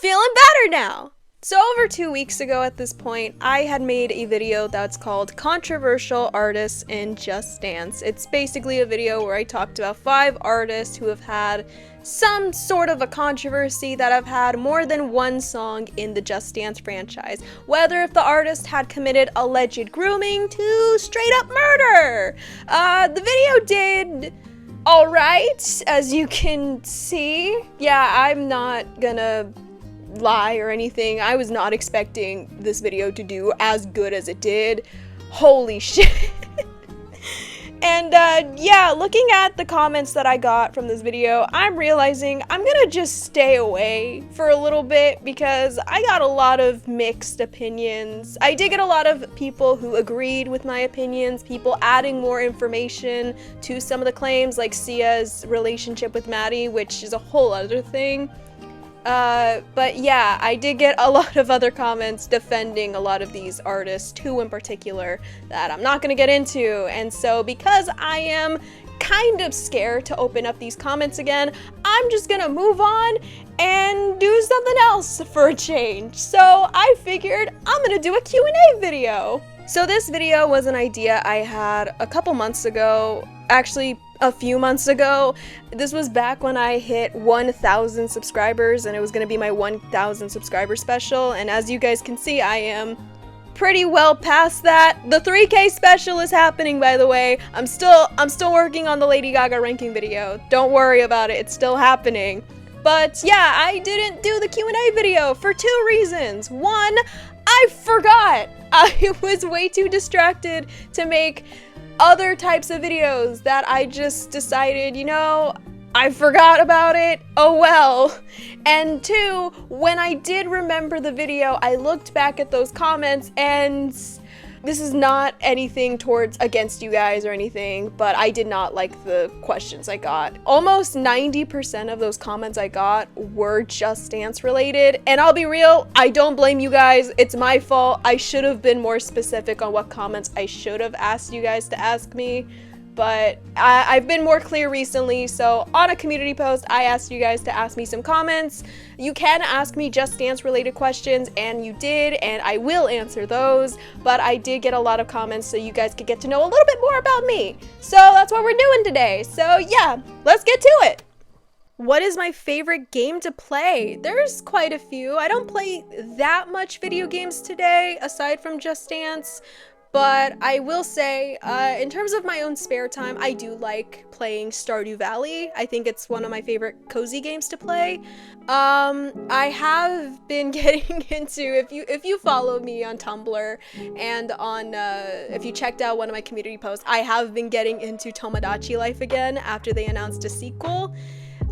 feeling better now. So over 2 weeks ago at this point, I had made a video that's called Controversial Artists in Just Dance. It's basically a video where I talked about 5 artists who have had some sort of a controversy, that have had more than one song in the Just Dance franchise. Whether if the artist had committed alleged grooming to straight up murder. The video did alright, as you can see. Yeah, I'm not gonna lie or anything. I was not expecting this video to do as good as it did. Holy shit. And yeah, looking at the comments that I got from this video, I'm realizing I'm gonna just stay away for a little bit because I got a lot of mixed opinions. I did get a lot of people who agreed with my opinions, people adding more information to some of the claims, like Sia's relationship with Maddie, which is a whole other thing. But yeah, I did get a lot of other comments defending a lot of these artists, 2 in particular, that I'm not gonna get into. And so because I am kind of scared to open up these comments again, I'm just gonna move on and do something else for a change. So I figured I'm gonna do a Q&A video. So this video was an idea I had a couple months ago, actually a few months ago. This was back when I hit 1,000 subscribers and it was gonna be my 1,000 subscriber special, and as you guys can see, I am pretty well past that. The 3K special is happening, by the way. I'm still working on the Lady Gaga ranking video. Don't worry about it, it's still happening. But yeah, I didn't do the Q&A video for 2 reasons. One, I forgot. I was way too distracted to make other types of videos that I just decided, you know, I forgot about it, oh well. And 2, when I did remember the video, I looked back at those comments, and this is not anything towards against you guys or anything, but I did not like the questions I got. Almost 90% of those comments I got were Just Dance related, and I'll be real, I don't blame you guys, it's my fault. I should have been more specific on what comments I should have asked you guys to ask me, but I've been more clear recently. So on a community post, I asked you guys to ask me some comments. You can ask me Just Dance related questions, and you did, and I will answer those, but I did get a lot of comments so you guys could get to know a little bit more about me. So that's what we're doing today. So yeah, let's get to it. What is my favorite game to play? There's quite a few. I don't play that much video games today, aside from Just Dance. But I will say, in terms of my own spare time, I do like playing Stardew Valley. I think it's one of my favorite cozy games to play. I have been getting into, if you follow me on Tumblr and on, if you checked out one of my community posts, I have been getting into Tomodachi Life again after they announced a sequel.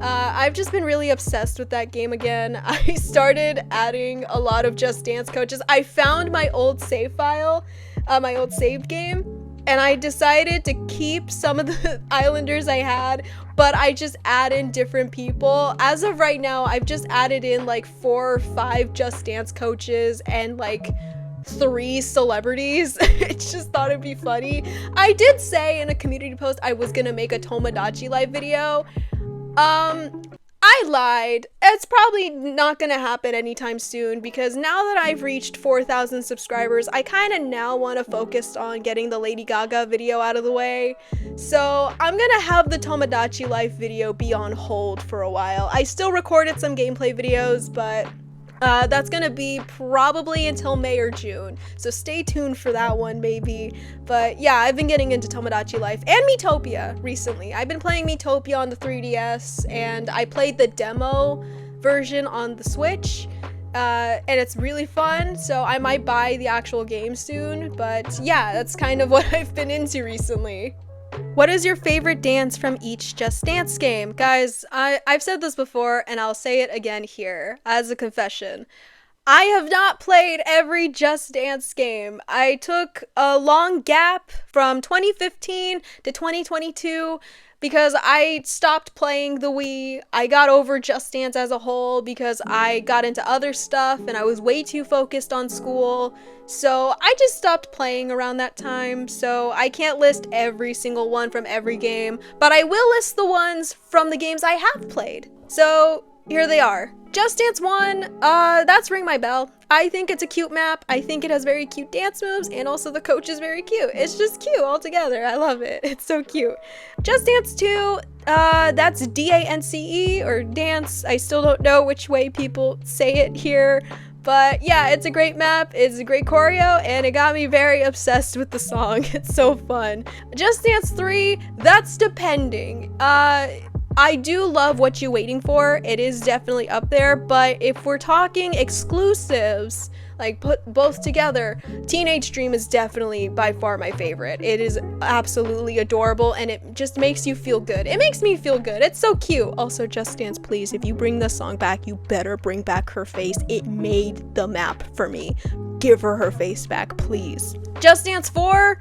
I've just been really obsessed with that game again. I started adding a lot of Just Dance coaches. I found my old save file, my old saved game, and I decided to keep some of the islanders I had, but I just add in different people. As of right now, I've just added in like 4 or 5 Just Dance coaches and like 3 celebrities. I just thought it'd be funny. I did say in a community post I was gonna make a Tomodachi Life video. I lied. It's probably not gonna happen anytime soon because now that I've reached 4,000 subscribers, I kind of now want to focus on getting the Lady Gaga video out of the way. So I'm gonna have the Tomodachi Life video be on hold for a while. I still recorded some gameplay videos, but that's gonna be probably until May or June, so stay tuned for that one maybe. But yeah, I've been getting into Tomodachi Life and Miitopia recently. I've been playing Miitopia on the 3DS, and I played the demo version on the Switch, and it's really fun, so I might buy the actual game soon. But yeah, that's kind of what I've been into recently. What is your favorite dance from each Just Dance game? Guys, I've said this before, and I'll say it again here as a confession. I have not played every Just Dance game. I took a long gap from 2015 to 2022 because I stopped playing the Wii. I got over Just Dance as a whole because I got into other stuff and I was way too focused on school. So I just stopped playing around that time, so I can't list every single one from every game, but I will list the ones from the games I have played. So here they are. Just Dance 1, that's Ring My Bell. I think it's a cute map. I think it has very cute dance moves, and also the coach is very cute. It's just cute altogether. I love it. It's so cute. Just Dance 2, that's D-A-N-C-E, or dance. I still don't know which way people say it here. But yeah, it's a great map, it's a great choreo, and it got me very obsessed with the song. It's so fun. Just Dance 3, that's depending. I do love What You Waiting For. It is definitely up there, but if we're talking exclusives, like put both together, Teenage Dream is definitely by far my favorite. It is absolutely adorable, and it just makes you feel good. It makes me feel good. It's so cute. Also, Just Dance, please, if you bring this song back, you better bring back her face. It made the map for me. Give her face back, please. Just Dance 4,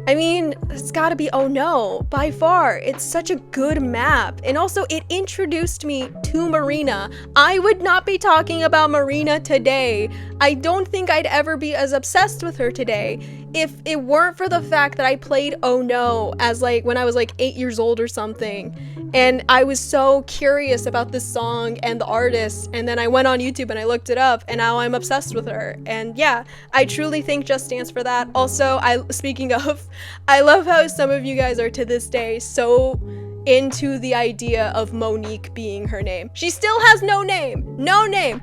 I mean, it's gotta be Oh No, by far. It's such a good map. And also, it introduced me to Marina. I would not be talking about Marina today. I don't think I'd ever be as obsessed with her today if it weren't for the fact that I played Oh No as when I was 8 years old or something. And I was so curious about this song and the artist, and then I went on YouTube and I looked it up, and now I'm obsessed with her. And yeah, I truly thank Just Dance for that. Also, speaking of, I love how some of you guys are to this day so into the idea of Monique being her name. She still has no name. No name.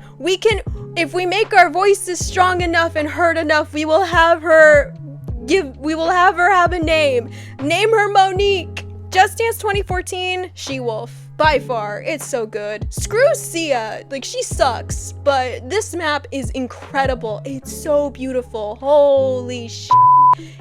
If we make our voices strong enough and heard enough, we will have her have a name. Name her Monique. Just Dance 2014, She-Wolf. By far, it's so good. Screw Sia, she sucks, but this map is incredible. It's so beautiful. Holy shit.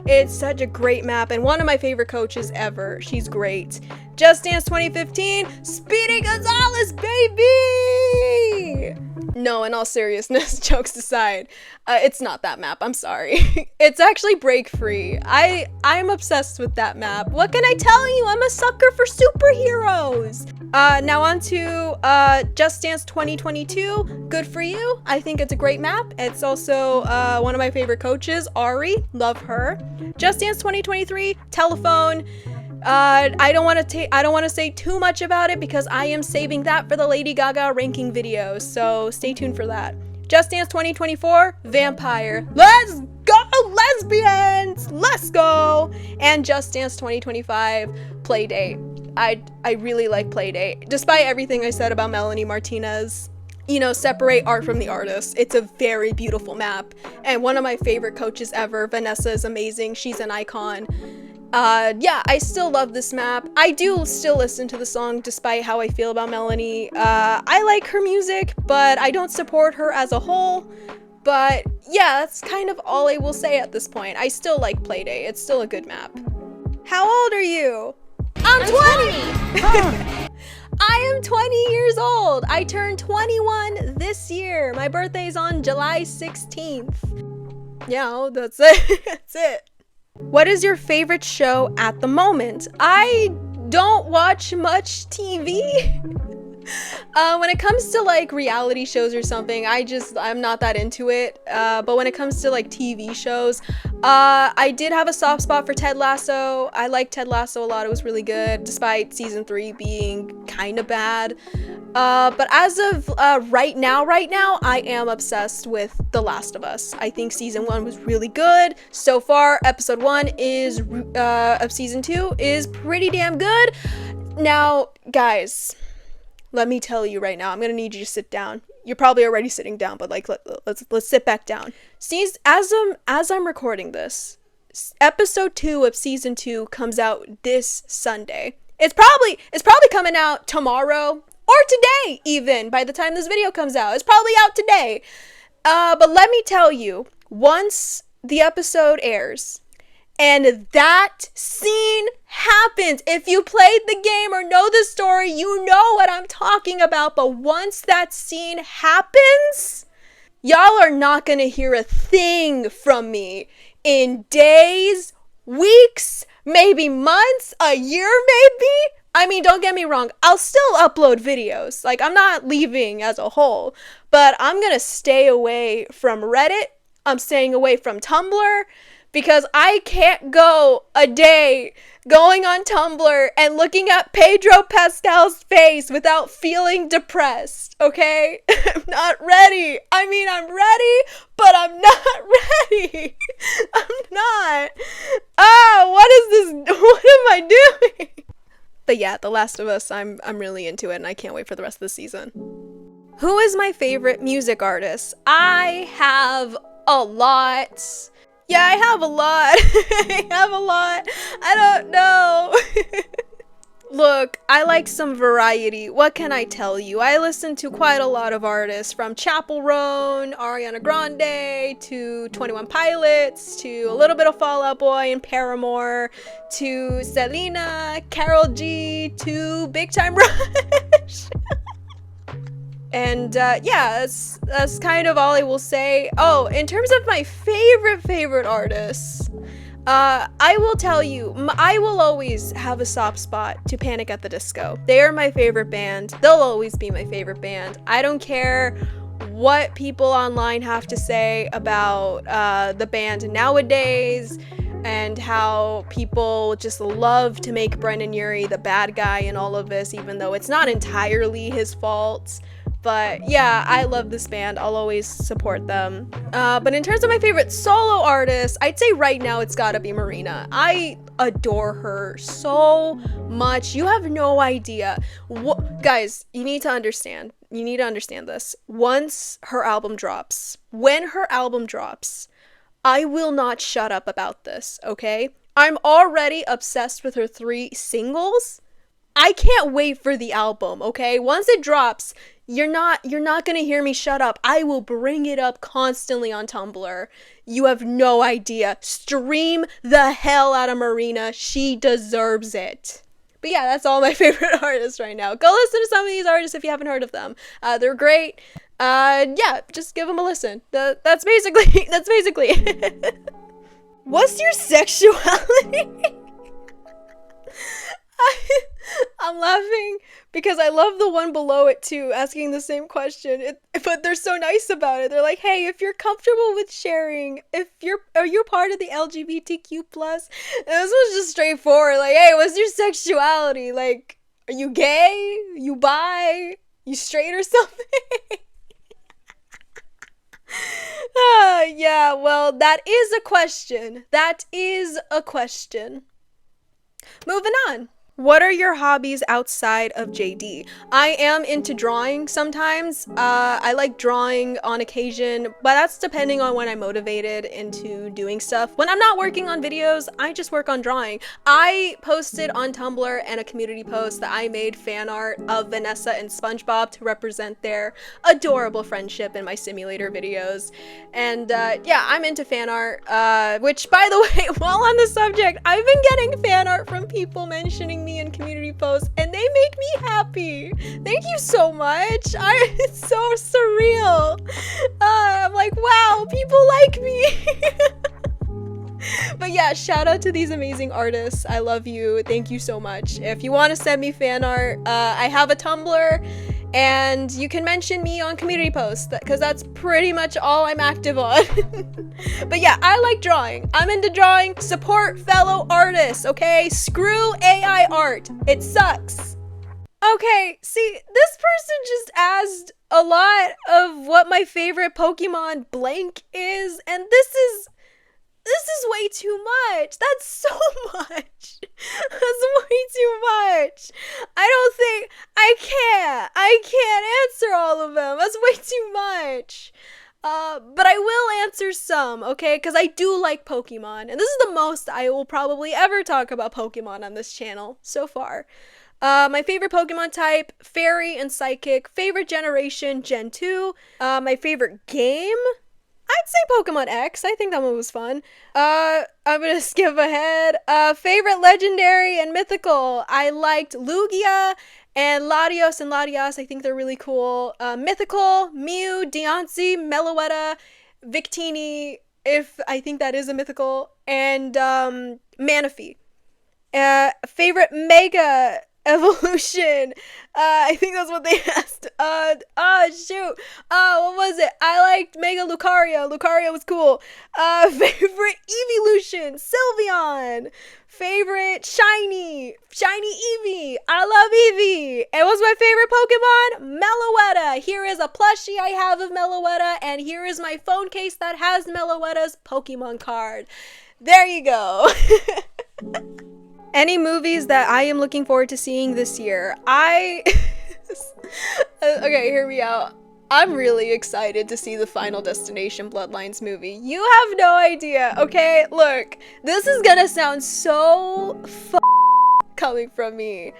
It's such a great map, and one of my favorite coaches ever. She's great. Just Dance 2015, Speedy Gonzalez, baby! No, in all seriousness, jokes aside, it's not that map, I'm sorry. It's actually Break Free. I'm obsessed with that map. What can I tell you? I'm a sucker for superheroes! Now on to Just Dance 2022, Good For You. I think it's a great map. It's also one of my favorite coaches, Ari, love her. Just Dance 2023, Telephone. I don't want to say too much about it because I am saving that for the Lady Gaga ranking video, so stay tuned for that. Just Dance 2024, Vampire. Let's go, lesbians! Let's go! And Just Dance 2025, Playdate. I really like Playdate. Despite everything I said about Melanie Martinez, separate art from the artist. It's a very beautiful map, and one of my favorite coaches ever. Vanessa is amazing. She's an icon. Yeah, I still love this map. I do still listen to the song despite how I feel about Melanie. I like her music, but I don't support her as a whole. But yeah, that's kind of all I will say at this point. I still like Playdate. It's still a good map. How old are you? I'm 20! I am 20 years old. I turned 21 this year. My birthday's on July 16th. Yeah, that's it. That's it. What is your favorite show at the moment? I don't watch much TV. When it comes to reality shows or something, I'm not that into it. But when it comes to TV shows, I did have a soft spot for Ted Lasso. I liked Ted Lasso a lot. It was really good, despite season 3 being kind of bad. But as of right now, I am obsessed with The Last of Us. I think season 1 was really good. So far, episode 1 of season 2 is pretty damn good. Now, guys, let me tell you right now, I'm gonna need you to sit down. You're probably already sitting down, but let's sit back down. See, as I'm recording this, episode 2 of season 2 comes out this Sunday. It's probably coming out tomorrow or today, even by the time this video comes out. It's probably out today. But let me tell you, once the episode airs, and that scene happens. If you played the game or know the story, you know what I'm talking about. But once that scene happens, y'all are not gonna hear a thing from me in days, weeks, maybe months, a year maybe. I mean, don't get me wrong, I'll still upload videos. I'm not leaving as a whole, but I'm gonna stay away from Reddit. I'm staying away from Tumblr, because I can't go a day going on Tumblr and looking at Pedro Pascal's face without feeling depressed, okay? I'm not ready. I mean, I'm ready, but I'm not ready. I'm not. What is this? What am I doing? But yeah, The Last of Us, I'm really into it, and I can't wait for the rest of the season. Who is my favorite music artist? I have a lot. Yeah, I have a lot. I have a lot. I don't know. Look, I like some variety. What can I tell you? I listen to quite a lot of artists, from Chapel Roan, Ariana Grande, to 21 Pilots, to a little bit of Fall Out Boy and Paramore, to Selena, Karol G, to Big Time Rush. And yeah, that's kind of all I will say. Oh, in terms of my favorite artists, I will tell you, I will always have a soft spot to Panic at the Disco. They are my favorite band. They'll always be my favorite band. I don't care what people online have to say about the band nowadays, and how people just love to make Brendan Urie the bad guy in all of this, even though it's not entirely his fault. But yeah, I love this band. I'll always support them. But in terms of my favorite solo artist, I'd say right now it's gotta be Marina. I adore her so much. You have no idea. Guys, you need to understand. You need to understand this. Once her album drops, when her album drops, I will not shut up about this, okay? I'm already obsessed with her 3 singles. I can't wait for the album, okay? Once it drops, you're not gonna hear me shut up. I will bring it up constantly on Tumblr. You have no idea. Stream the hell out of Marina. She deserves it. But yeah, that's all my favorite artists right now. Go listen to some of these artists if you haven't heard of them. They're great. Yeah, just give them a listen. That's basically it. What's your sexuality? I'm laughing because I love the one below it too, asking the same question. But they're so nice about it. They're like, hey, if you're comfortable with sharing, are you part of the LGBTQ plus? And this was just straightforward. Like, hey, what's your sexuality? Like, are you gay? You bi? You straight or something? Yeah, well, that is a question. That is a question. Moving on. What are your hobbies outside of JD? I am into drawing sometimes. I like drawing on occasion, but that's depending on when I'm motivated into doing stuff. When I'm not working on videos, I just work on drawing. I posted on Tumblr and a community post that I made fan art of Vanessa and SpongeBob to represent their adorable friendship in my simulator videos. And yeah, I'm into fan art, which, by the way, while on the subject, I've been getting fan art from people mentioning me in community posts, and they make me happy. Thank you so much. It's so surreal. I'm like, wow, people like me. But yeah, shout out to these amazing artists. I love you. Thank you so much. If you want to send me fan art, I have a Tumblr, and you can mention me on community posts, because that's pretty much all I'm active on. But yeah, I like drawing. I'm into drawing. Support fellow artists, okay? Screw AI art. It sucks. Okay, see, this person just asked a lot of what my favorite Pokemon blank is, and this is way too much. That's so much. That's way too much. I can't answer all of them. That's way too much. But I will answer some, okay? Because I do like Pokemon, and this is the most I will probably ever talk about Pokemon on this channel so far. My favorite Pokemon type, Fairy and Psychic. Favorite generation, Gen 2. My favorite game, I'd say Pokemon X. I think that one was fun. I'm gonna skip ahead. Favorite legendary and mythical, I liked Lugia and Latios and Latias. I think they're really cool. Mythical, Mew, Deontay, Meloetta, Victini, if I think that is a mythical, and Manaphy. Favorite Mega Evolution. I think that's what they asked. Shoot. What was it? I liked Mega Lucario. Lucario was cool. Favorite evolution, Sylveon. Favorite shiny Eevee. I love Eevee. And what's my favorite Pokemon? Meloetta. Here is a plushie I have of Meloetta, and here is my phone case that has Meloetta's Pokemon card. There you go. Any movies that I am looking forward to seeing this year? Okay, hear me out. I'm really excited to see the Final Destination Bloodlines movie. You have no idea, okay? Look, this is gonna sound so coming from me.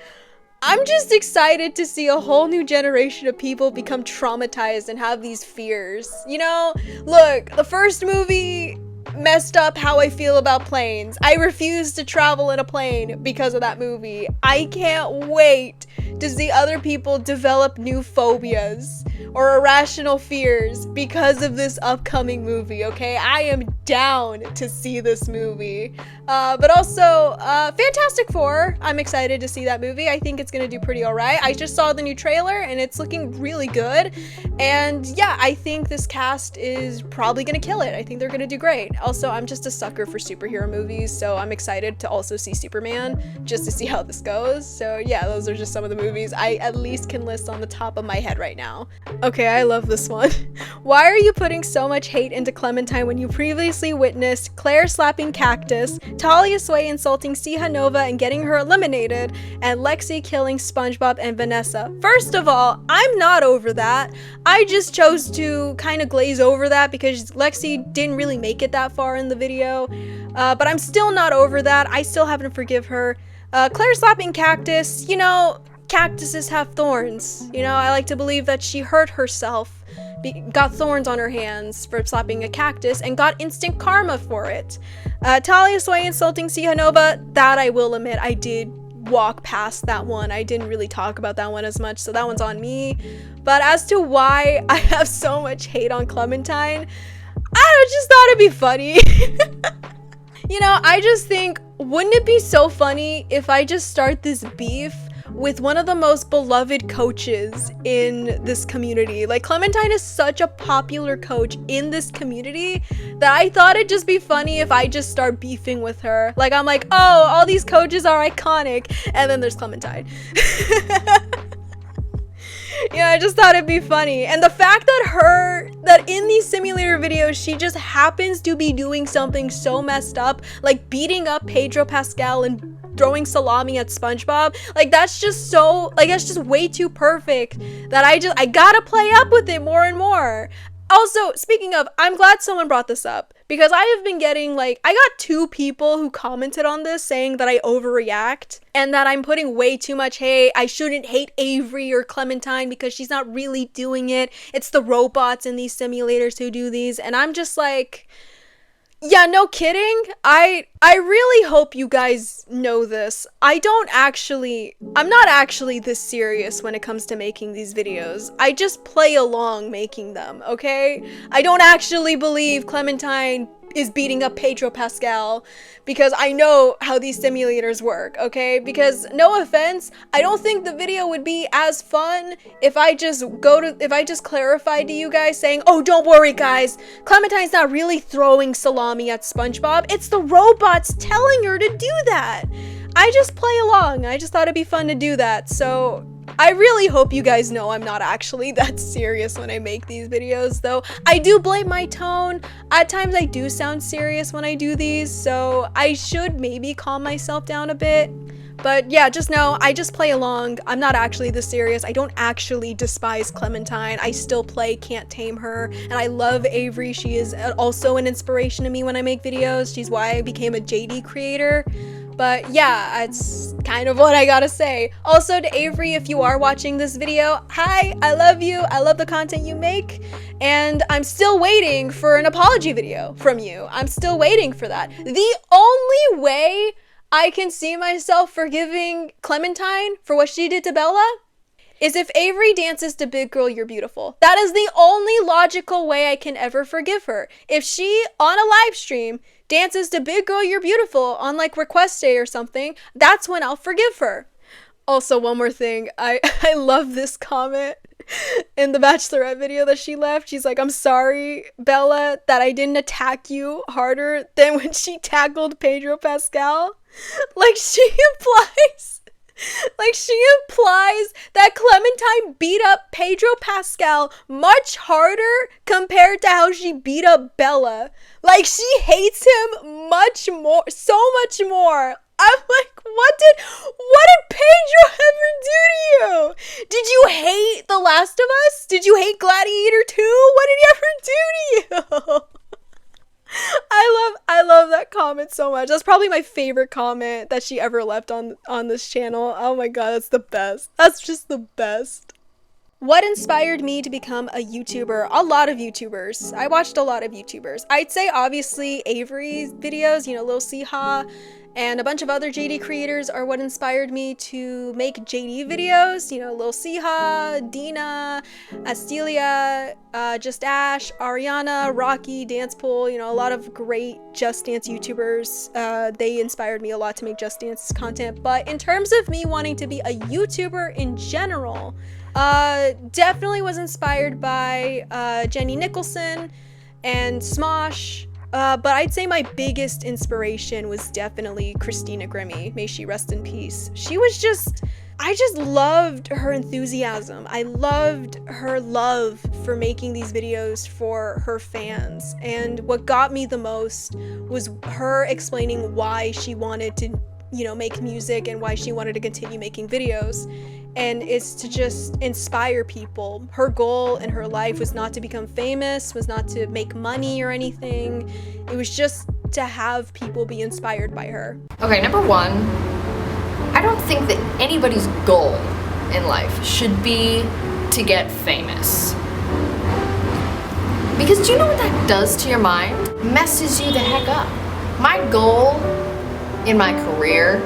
I'm just excited to see a whole new generation of people become traumatized and have these fears. You know, look, the first movie messed up how I feel about planes. I refuse to travel in a plane because of that movie. I can't wait to see other people develop new phobias or irrational fears because of this upcoming movie, okay? I am down to see this movie. But also, Fantastic Four, I'm excited to see that movie. I think it's gonna do pretty alright. I just saw the new trailer and it's looking really good. And yeah, I think this cast is probably gonna kill it. I think they're gonna do great. Also, I'm just a sucker for superhero movies, so I'm excited to also see Superman, just to see how this goes. So yeah, those are just some of the movies I at least can list on the top of my head right now. Okay, I love this one. Why are you putting so much hate into Clementine when you previously witnessed Claire slapping Cactus, Talia Sway insulting Siha Nova and getting her eliminated, and Lexi killing SpongeBob and Vanessa? First of all, I'm not over that. I just chose to kind of glaze over that because Lexi didn't really make it that far in the video. But I'm still not over that. I still haven't forgive her. Claire slapping Cactus, you know, cactuses have thorns. You know, I like to believe that she hurt herself, got thorns on her hands for slapping a cactus, and got instant karma for it. Talia Sway insulting Siha Nova, that I will admit, I did walk past that one. I didn't really talk about that one as much, so that one's on me. But as to why I have so much hate on Clementine, I just thought it'd be funny. You know, I just think, wouldn't it be so funny if I just start this beef with one of the most beloved coaches in this community? Like, Clementine is such a popular coach in this community that I thought it'd just be funny if I just start beefing with her. Like, I'm like, oh, all these coaches are iconic, and then there's Clementine. Yeah, I just thought it'd be funny. And the fact that in these simulator videos, she just happens to be doing something so messed up, like beating up Pedro Pascal and throwing salami at SpongeBob, like that's just so, like that's just way too perfect that I gotta play up with it more and more. Also, speaking of, I'm glad someone brought this up because I have been getting, like, I got 2 people who commented on this saying that I overreact and that I'm putting way too much hate. I shouldn't hate Avery or Clementine because she's not really doing it. It's the robots in these simulators who do these. And I'm just like, yeah, no kidding. I really hope you guys know this. I'm not actually this serious when it comes to making these videos. I just play along making them, okay? I don't actually believe Clementine is beating up Pedro Pascal because I know how these simulators work, okay? Because no offense, I don't think the video would be as fun if I just clarified to you guys saying, oh, don't worry guys, Clementine's not really throwing salami at SpongeBob, it's the robots telling her to do that. I just play along. I just thought it'd be fun to do that. So I really hope you guys know I'm not actually that serious when I make these videos, though. I do blame my tone. At times I do sound serious when I do these, so I should maybe calm myself down a bit. But yeah, just know, I just play along. I'm not actually this serious. I don't actually despise Clementine. I still play Can't Tame Her, and I love Avery. She is also an inspiration to me when I make videos. She's why I became a JD creator. But yeah, it's kind of what I gotta say. Also to Avery, if you are watching this video, hi, I love you. I love the content you make. And I'm still waiting for an apology video from you. I'm still waiting for that. The only way I can see myself forgiving Clementine for what she did to Bella is if Avery dances to Big Girl You're Beautiful. That is the only logical way I can ever forgive her. If she, on a live stream, dances to Big Girl You're Beautiful on like request day or something, that's when I'll forgive her. Also, one more thing. I love this comment in the Bachelorette video that she left. She's like, I'm sorry, Bella, that I didn't attack you harder than when she tackled Pedro Pascal. Like she implies that Clementine beat up Pedro Pascal much harder compared to how she beat up Bella. Like she hates him much more, so much more. I'm like, what did Pedro ever do to you? Did you hate The Last of Us? Did you hate Gladiator 2? What did he ever do to you? I love that comment so much. That's probably my favorite comment that she ever left on this channel. Oh my god, that's the best. That's just the best. What inspired me to become a YouTuber? A lot of YouTubers. I watched a lot of YouTubers. I'd say obviously Avery's videos, Lil Siha, and a bunch of other JD creators are what inspired me to make JD videos. Lil Siha, Dina, Astelia, Just Ash, Ariana, Rocky, Dance Pool, a lot of great Just Dance YouTubers. They inspired me a lot to make Just Dance content. But in terms of me wanting to be a YouTuber in general, definitely was inspired by Jenny Nicholson and Smosh. But I'd say my biggest inspiration was definitely Christina Grimmie. May she rest in peace. I just loved her enthusiasm. I loved her love for making these videos for her fans. And what got me the most was her explaining why she wanted to, make music and why she wanted to continue making videos. And it's to just inspire people. Her goal in her life was not to become famous, was not to make money or anything. It was just to have people be inspired by her. Okay, number one, I don't think that anybody's goal in life should be to get famous. Because do you know what that does to your mind? Messes you the heck up. My goal in my career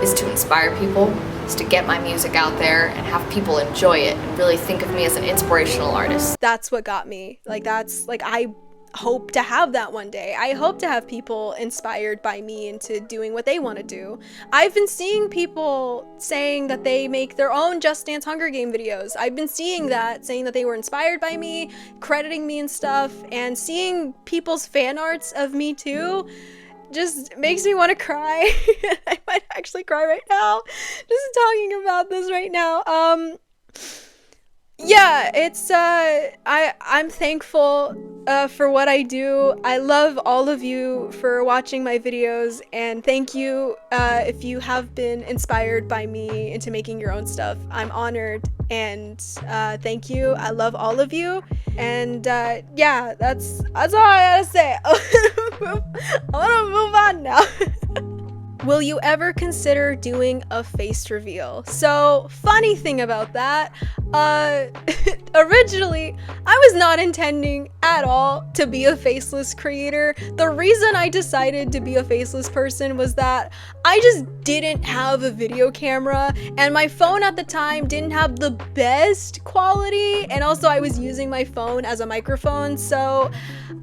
is to inspire people, is to get my music out there and have people enjoy it and really think of me as an inspirational artist. That's what got me. I hope to have that one day. I hope to have people inspired by me into doing what they want to do. I've been seeing people saying that they make their own Just Dance Hunger Game videos. I've been seeing that, saying that they were inspired by me, crediting me and stuff, and seeing people's fan arts of me too just makes me want to cry. I might actually cry right now just talking about this right now. Yeah, it's I'm thankful for what I do. I love all of you for watching my videos, and thank you if you have been inspired by me into making your own stuff. I'm honored, and thank you. I love all of you, and yeah, that's all I gotta say. I wanna move on now. Will you ever consider doing a face reveal? So, funny thing about that, originally, I was not intending at all to be a faceless creator. The reason I decided to be a faceless person was that I just didn't have a video camera, and my phone at the time didn't have the best quality, and also I was using my phone as a microphone, so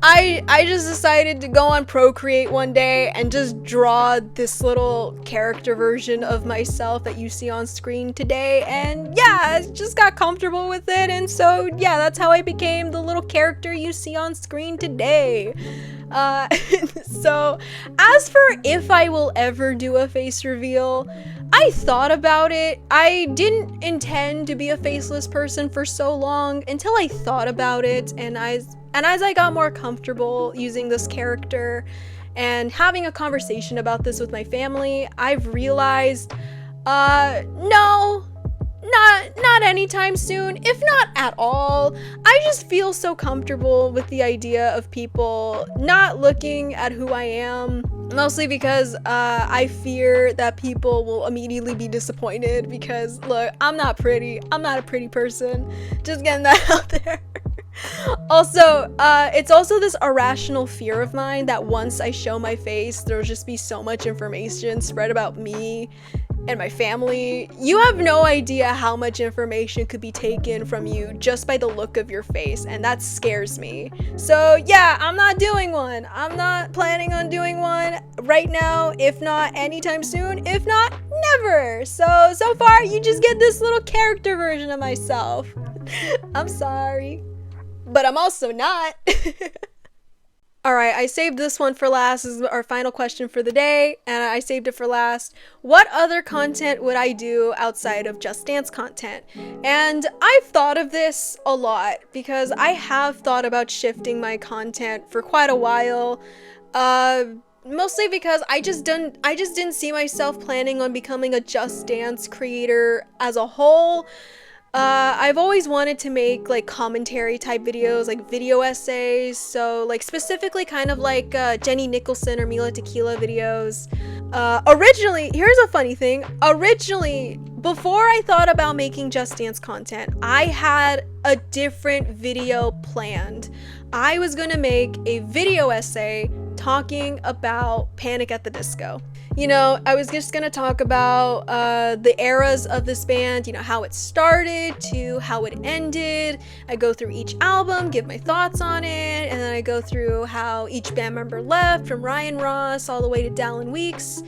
I just decided to go on Procreate one day and just draw this little character version of myself that you see on screen today, and yeah, I just got comfortable with it, and so yeah, that's how I became the little character you see on screen today. So as for if I will ever do a face reveal, I thought about it. I didn't intend to be a faceless person for so long until I thought about it, and as I got more comfortable using this character and having a conversation about this with my family, I've realized, no, not anytime soon, if not at all. I just feel so comfortable with the idea of people not looking at who I am, mostly because I fear that people will immediately be disappointed because, look, I'm not pretty. I'm not a pretty person. Just getting that out there. Also, it's also this irrational fear of mine that once I show my face, there'll just be so much information spread about me and my family. You have no idea how much information could be taken from you just by the look of your face, and that scares me. So yeah, I'm not doing one. I'm not planning on doing one right now, if not anytime soon, if not whatever. So far, you just get this little character version of myself. I'm sorry. But I'm also not. Alright, I saved this one for last. This is our final question for the day, and I saved it for last. What other content would I do outside of Just Dance content? And I've thought of this a lot, because I have thought about shifting my content for quite a while. Mostly because I just didn't see myself planning on becoming a Just Dance creator as a whole. I've always wanted to make like commentary type videos, like video essays, so like specifically kind of like Jenny Nicholson or Mila Tequila videos. Originally, here's a funny thing, before I thought about making Just Dance content, I had a different video planned. I was gonna make a video essay talking about Panic at the Disco. You know, I was just gonna talk about the eras of this band, you know, how it started to how it ended. I go through each album, give my thoughts on it, and then I go through how each band member left, from Ryan Ross all the way to Dallin Weeks.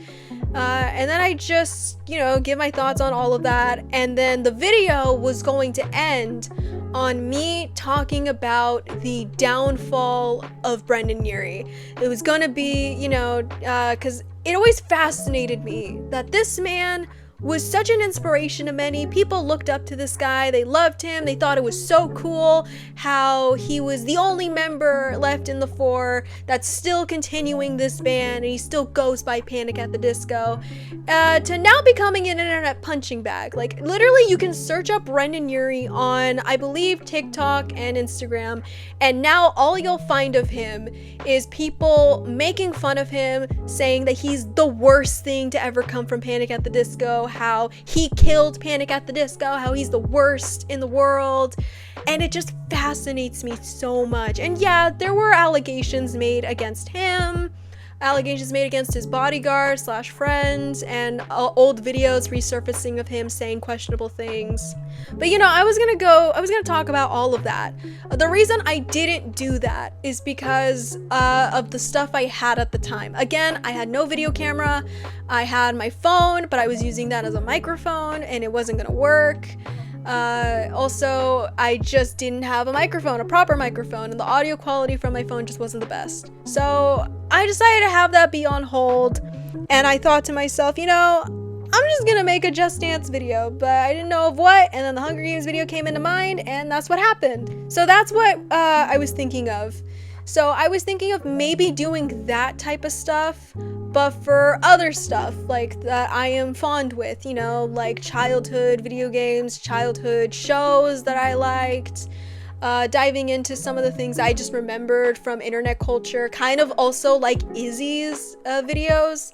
And then I just, you know, give my thoughts on all of that, and then the video was going to end on me talking about the downfall of Brendan Urie. It was gonna be, you know, because it always fascinated me that this man was such an inspiration to many. People looked up to this guy, they loved him, they thought it was so cool how he was the only member left in the four that's still continuing this band, and he still goes by Panic at the Disco, to now becoming an internet punching bag. Like, literally, you can search up Brendan Urie on, I believe, TikTok and Instagram, and now all you'll find of him is people making fun of him, saying that he's the worst thing to ever come from Panic at the Disco, how he killed Panic at the Disco, how he's the worst in the world, and it just fascinates me so much. And yeah, there were allegations made against him, allegations made against his bodyguard slash friends, and old videos resurfacing of him saying questionable things. But you know, I was gonna talk about all of that. The reason I didn't do that is because of the stuff I had at the time. Again, I had no video camera. I had my phone, but I was using that as a microphone, and it wasn't gonna work. Also, I just didn't have a proper microphone, and the audio quality from my phone just wasn't the best. So I decided to have that be on hold, and I thought to myself, you know, I'm just gonna make a Just Dance video, but I didn't know of what, and then the Hunger Games video came into mind, and that's what happened. So that's what I was thinking of. So I was thinking of maybe doing that type of stuff, but for other stuff, like that I am fond with, you know, like childhood video games, childhood shows that I liked, diving into some of the things I just remembered from internet culture, kind of also like Izzy's videos.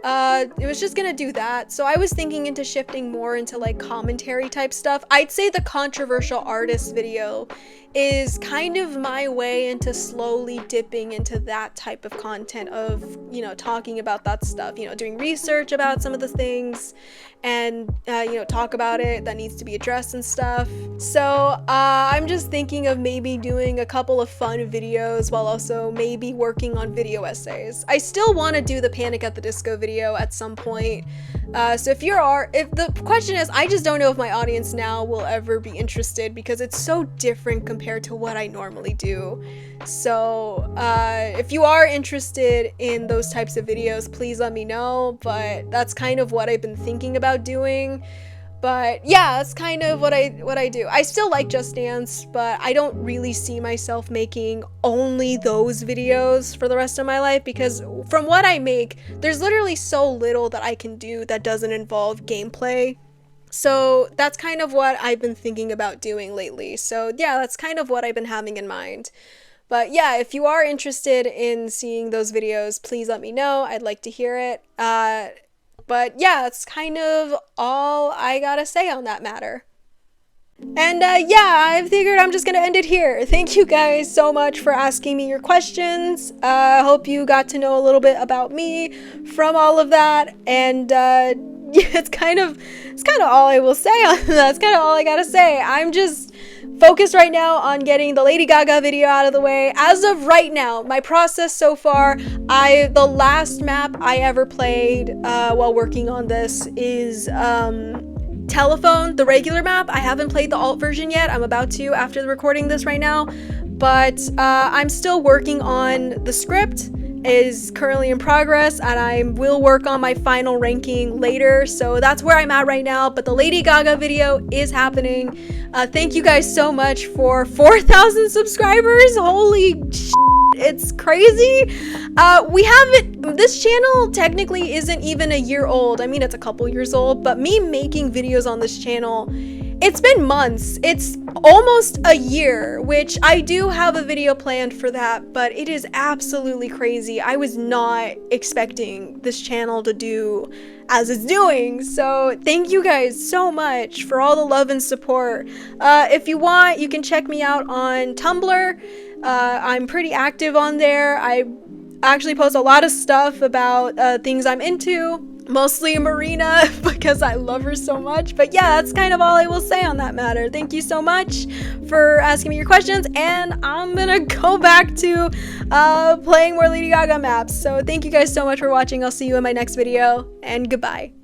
It was just gonna do that. So I was thinking into shifting more into like commentary type stuff. I'd say the controversial artist video is kind of my way into slowly dipping into that type of content of, you know, talking about that stuff, you know, doing research about some of the things, and you know, talk about it that needs to be addressed and stuff. So I'm just thinking of maybe doing a couple of fun videos while also maybe working on video essays. I still want to do the Panic at the Disco video at some point. So if the question is, I just don't know if my audience now will ever be interested, because it's so different compared to what I normally do. So if you are interested in those types of videos, please let me know. But that's kind of what I've been thinking about doing. But yeah, that's kind of what I do. I still like Just Dance, but I don't really see myself making only those videos for the rest of my life, because from what I make, there's literally so little that I can do that doesn't involve gameplay. So that's kind of what I've been thinking about doing lately. So yeah, that's kind of what I've been having in mind. But yeah, if you are interested in seeing those videos, please let me know. I'd like to hear it. But yeah, that's kind of all I gotta say on that matter. And yeah, I figured I'm just gonna end it here. Thank you guys so much for asking me your questions. I hope you got to know a little bit about me from all of that. And yeah, it's kind of all I will say on that. That's kind of all I gotta say. I'm just focused right now on getting the Lady Gaga video out of the way. As of right now, my process so far, the last map I ever played while working on this is Telephone, the regular map. I haven't played the alt version yet. I'm about to after recording this right now, but I'm still working on the script. Is currently in progress, and I will work on my final ranking later, so that's where I'm at right now. But the Lady Gaga video is happening. Thank you guys so much for 4,000 subscribers. Holy shit, it's crazy. This channel technically isn't even a year old. I mean, it's a couple years old, but me making videos on this channel, it's been months. It's almost a year, which I do have a video planned for that, but it is absolutely crazy. I was not expecting this channel to do as it's doing. So thank you guys so much for all the love and support. If you want, you can check me out on Tumblr. I'm pretty active on there. I actually post a lot of stuff about things I'm into. Mostly Marina, because I love her so much. But yeah, that's kind of all I will say on that matter. Thank you so much for asking me your questions, and I'm gonna go back to playing more Lady Gaga maps. So thank you guys so much for watching. I'll see you in my next video, and goodbye.